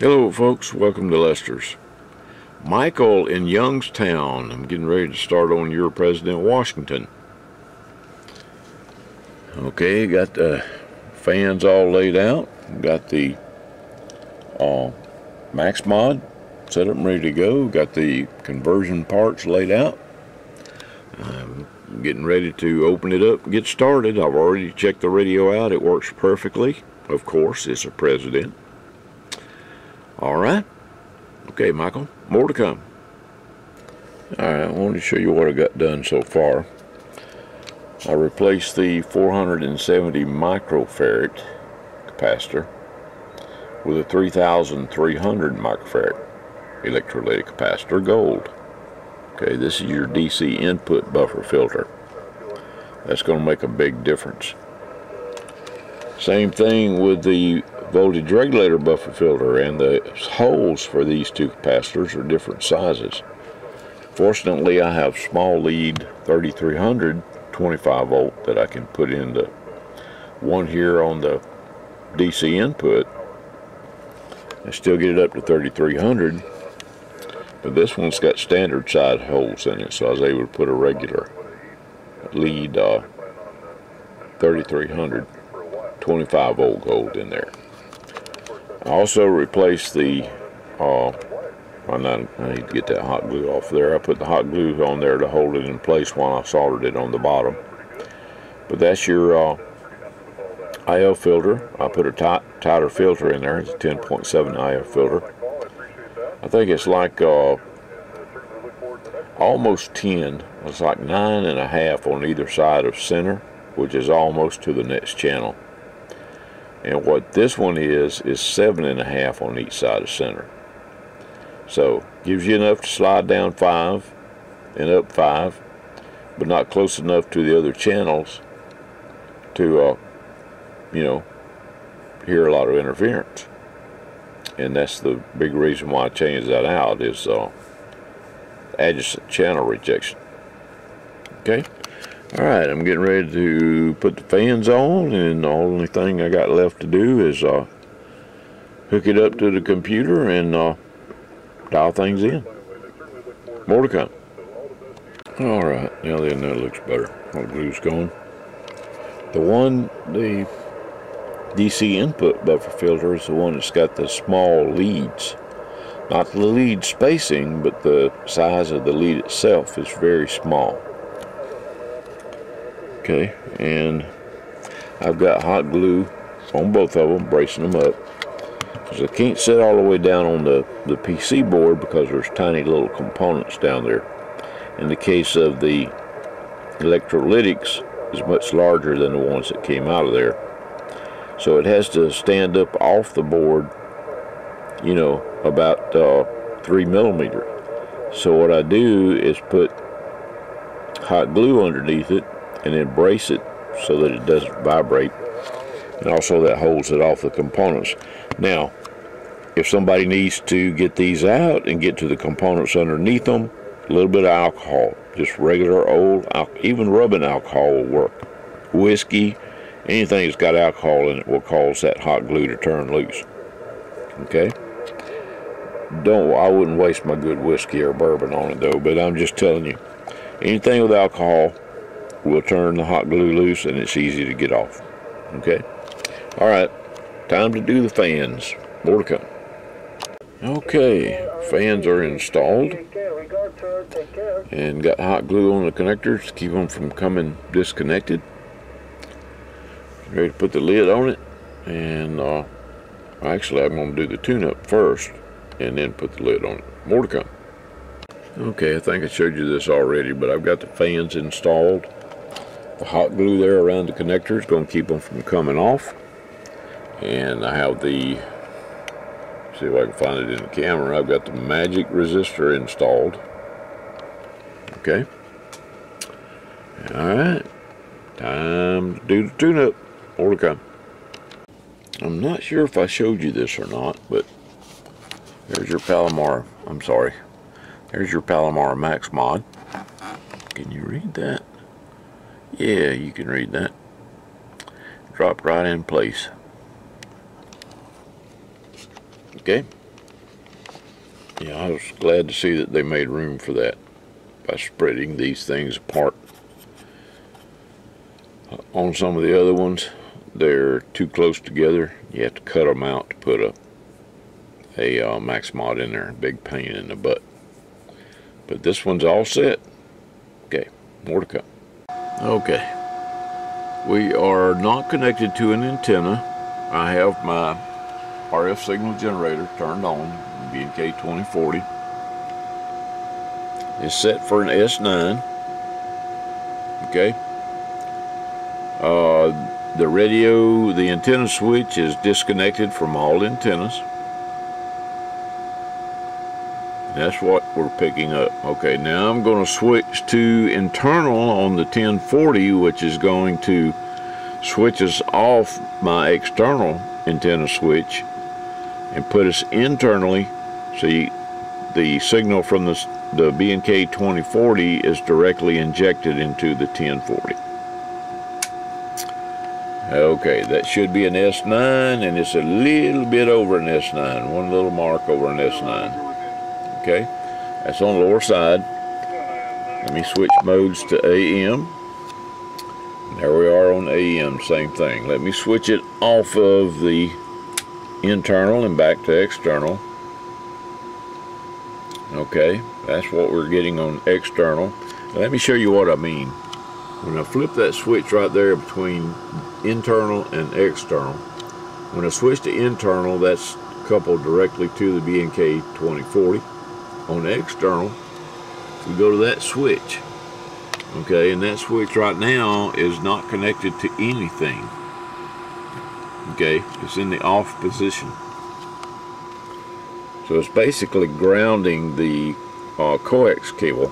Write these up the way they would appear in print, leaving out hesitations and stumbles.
Hello folks, welcome to Lester's. Michael in Youngstown. I'm getting ready to start on your President Washington. Okay, got the fans all laid out. Got the Max Mod set up and ready to go. Got the conversion parts laid out. I'm getting ready to open it up and get started. I've already checked the radio out. It works perfectly. Of course, it's a President. Alright. Okay, Michael, more to come. Alright, I wanted to show you what I got done so far. I replaced the 470 microfarad capacitor with a 3300 microfarad electrolytic capacitor gold. Okay, this is your DC input buffer filter. That's going to make a big difference. Same thing with the voltage regulator buffer filter, and the holes for these two capacitors are different sizes. Fortunately, I have small lead 3300 25 volt that I can put into one here on the DC input and still get it up to 3300, but this one's got standard size holes in it, so I was able to put a regular lead 3300 25 volt gold in there. I also replaced the I need to get that hot glue off there. I put the hot glue on there to hold it in place while I soldered it on the bottom. But that's your IO filter. I put a tighter filter in there. It's a 10.7 IO filter. I think it's like almost 10. It's like 9.5 on either side of center, which is almost to the next channel. And what this one is 7.5 on each side of center. So gives you enough to slide down 5 and up 5, but not close enough to the other channels to hear a lot of interference. And that's the big reason why I changed that out, is adjacent channel rejection. Okay. Alright, I'm getting ready to put the fans on, and the only thing I got left to do is hook it up to the computer and dial things in. More to come. Alright, now then that looks better. All the glue's gone. The DC input buffer filter is the one that's got the small leads. Not the lead spacing, but the size of the lead itself is very small. Okay, and I've got hot glue on both of them, bracing them up, because I can't sit all the way down on the PC board because there's tiny little components down there. In the case of the electrolytics, is much larger than the ones that came out of there, so it has to stand up off the board, about 3 millimeters. So what I do is put hot glue underneath it and then brace it so that it doesn't vibrate, and also that holds it off the components. Now, if somebody needs to get these out and get to the components underneath them, a little bit of alcohol, just regular old, even rubbing alcohol will work. Whiskey, anything that's got alcohol in it will cause that hot glue to turn loose. Okay? I wouldn't waste my good whiskey or bourbon on it though, but I'm just telling you, anything with alcohol will turn the hot glue loose, and it's easy to get off. Okay? Alright, time to do the fans. More to come. Okay, fans are installed and got hot glue on the connectors to keep them from coming disconnected. Ready to put the lid on it, and actually I'm going to do the tune-up first and then put the lid on it. More to come. Okay, I think I showed you this already, but I've got the fans installed. The hot glue there around the connector is going to keep them from coming off. And I have see if I can find it in the camera, I've got the magic resistor installed. Okay. Alright. Time to do the tune-up. More to come. I'm not sure if I showed you this or not, but there's your Palomar. There's your Palomar Max Mod. Can you read that? Yeah, you can read that. Dropped right in place. Okay, Yeah, I was glad to see that they made room for that by spreading these things apart. On some of the other ones, they're too close together. You have to cut them out to put a Maxmod in there. Big pain in the butt. But this one's all set. Okay, more to come. Okay, we are not connected to an antenna. I have my RF signal generator turned on, B&K 2040. It's set for an S9. Okay. The radio, the antenna switch is disconnected from all antennas. That's what we're picking up. Okay, now I'm going to switch to internal on the 1040, which is going to switch us off my external antenna switch and put us internally. See, the signal from the B&K 2040 is directly injected into the 1040. Okay, that should be an S9, and it's a little bit over an S9. One little mark over an S9. Okay, that's on the lower side. Let me switch modes to AM. There we are on AM, same thing. Let me switch it off of the internal and back to external. Okay, that's what we're getting on external. Let me show you what I mean. When I flip that switch right there between internal and external, when I switch to internal, that's coupled directly to the B&K 2040. On external, we go to that switch. Okay, and that switch right now is not connected to anything. Okay, it's in the off position. So it's basically grounding the coax cable,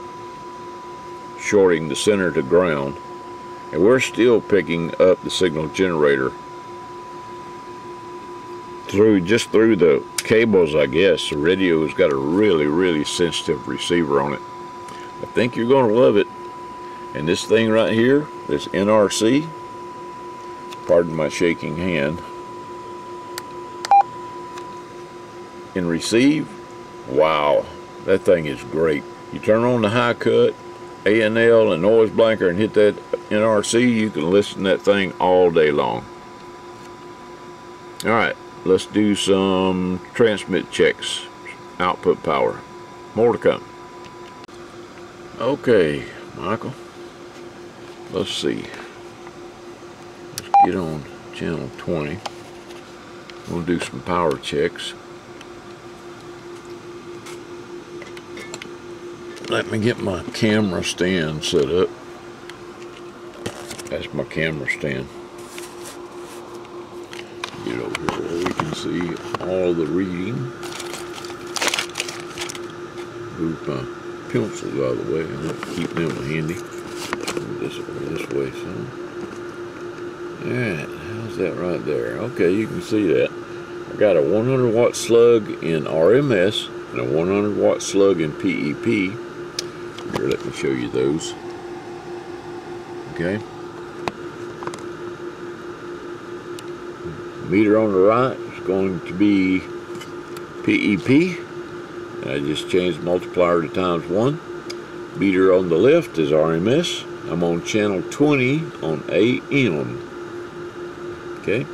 shorting the center to ground, and we're still picking up the signal generator just through the cables, I guess. The radio's got a really sensitive receiver on it. I think you're going to love it. And this thing right here, this NRC, pardon my shaking hand, and receive, wow, that thing is great. You turn on the high cut, A&L and noise blanker and hit that NRC, you can listen to that thing all day long. Alright, let's do some transmit checks, output power. More to come. Okay, Michael, let's see. Let's get on channel 20. We'll do some power checks. Let me get my camera stand set up. That's my camera stand. Get over here where we can see all the reading. Move my pencils out of the way. I want to keep them handy. This way some. Alright, how's that right there? Okay, you can see that. I got a 100 watt slug in RMS and a 100 watt slug in PEP. Here, let me show you those. Okay. Meter on the right is going to be PEP. I just changed the multiplier to ×1. Meter on the left is RMS. I'm on channel 20 on AM. Okay.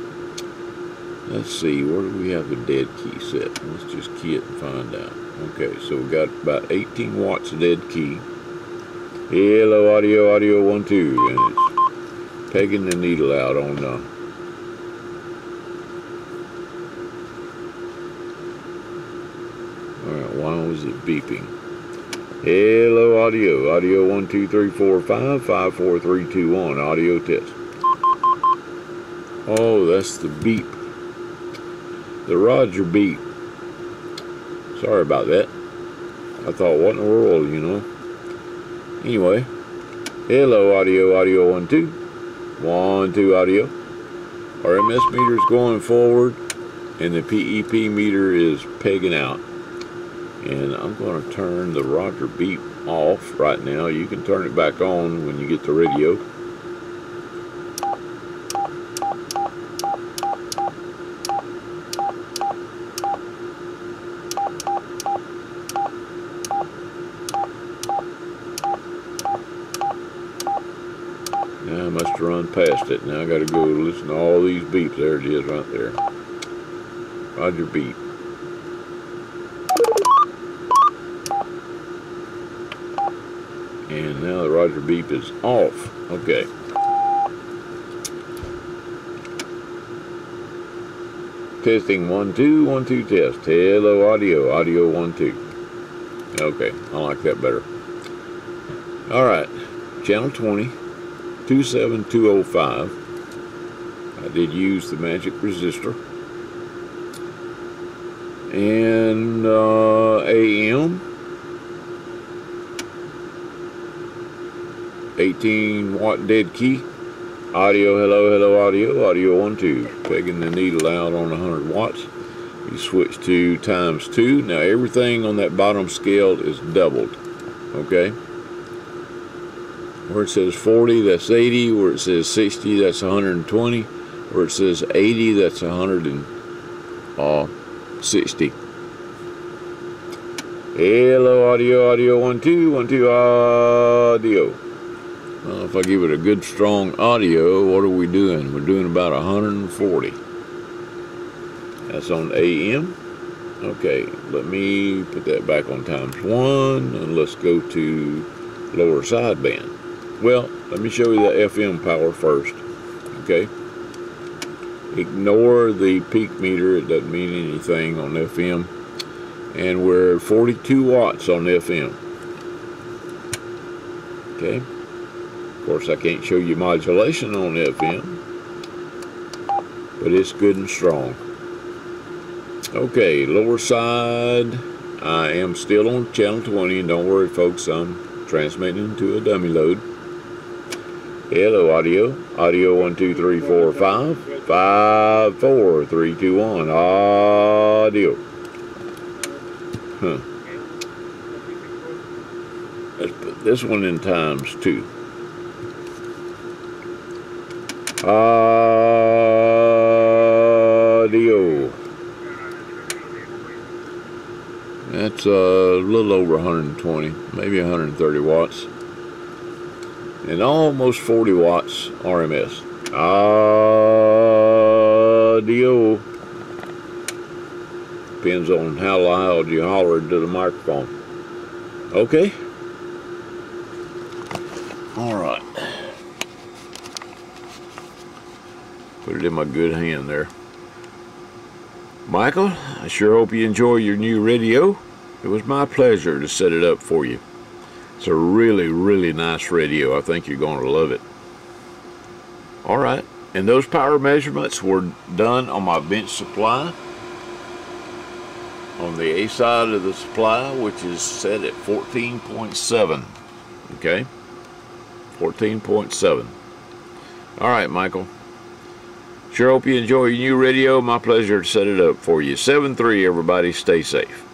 Let's see, where do we have the dead key set? Let's just key it and find out. Okay, so we got about 18 watts of dead key. Hello, audio 1, 2, and it's pegging the needle out on alright, why was it beeping? Hello, audio 1, 2, 3, 4, 5, 5, 4, 3, 2, 1, audio test. Oh, that's the beep. The Roger beep. Sorry about that. I thought, what in the world, you know? Anyway, hello, audio 1, 2. 1, 2, audio. RMS meter is going forward, and the PEP meter is pegging out. And I'm going to turn the Roger beep off right now. You can turn it back on when you get the radio. run past it. Now I got to go listen to all these beeps. There it is right there. Roger beep. And now the Roger beep is off. Okay. Testing 1 2 1 2 test. Hello audio 1 2. Okay, I like that better. All right, channel 20 27205. I did use the magic resistor and AM 18 watt dead key. Audio, hello audio 1 2. Pegging the needle out on 100 watts. You switch to ×2. Now everything on that bottom scale is doubled. Okay. Where it says 40, that's 80. Where it says 60, that's 120. Where it says 80, that's 160. Hello audio 1 2 1 2 audio. Well, if I give it a good strong audio, what are we doing? We're doing about 140. That's on AM. Okay, let me put that back on ×1 and let's go to lower sideband. Well, let me show you the FM power first. Okay. Ignore the peak meter, it doesn't mean anything on FM. And we're at 42 watts on FM. Okay. Of course, I can't show you modulation on FM, but it's good and strong. Okay, lower side, I am still on channel 20, and don't worry folks, I'm transmitting to a dummy load. Hello audio 1 2 3 4 5 5 4 3 2 1 audio. Let's put this one in ×2. Audio. That's a little over 120, maybe 130 watts. And almost 40 watts RMS. Audio. Depends on how loud you hollered to the microphone. Okay? Alright. Put it in my good hand there. Michael, I sure hope you enjoy your new radio. It was my pleasure to set it up for you. It's a really, really nice radio. I think you're going to love it. Alright, and those power measurements were done on my bench supply. On the A side of the supply, which is set at 14.7. Okay? 14.7. Alright, Michael. Sure hope you enjoy your new radio. My pleasure to set it up for you. 7-3, everybody. Stay safe.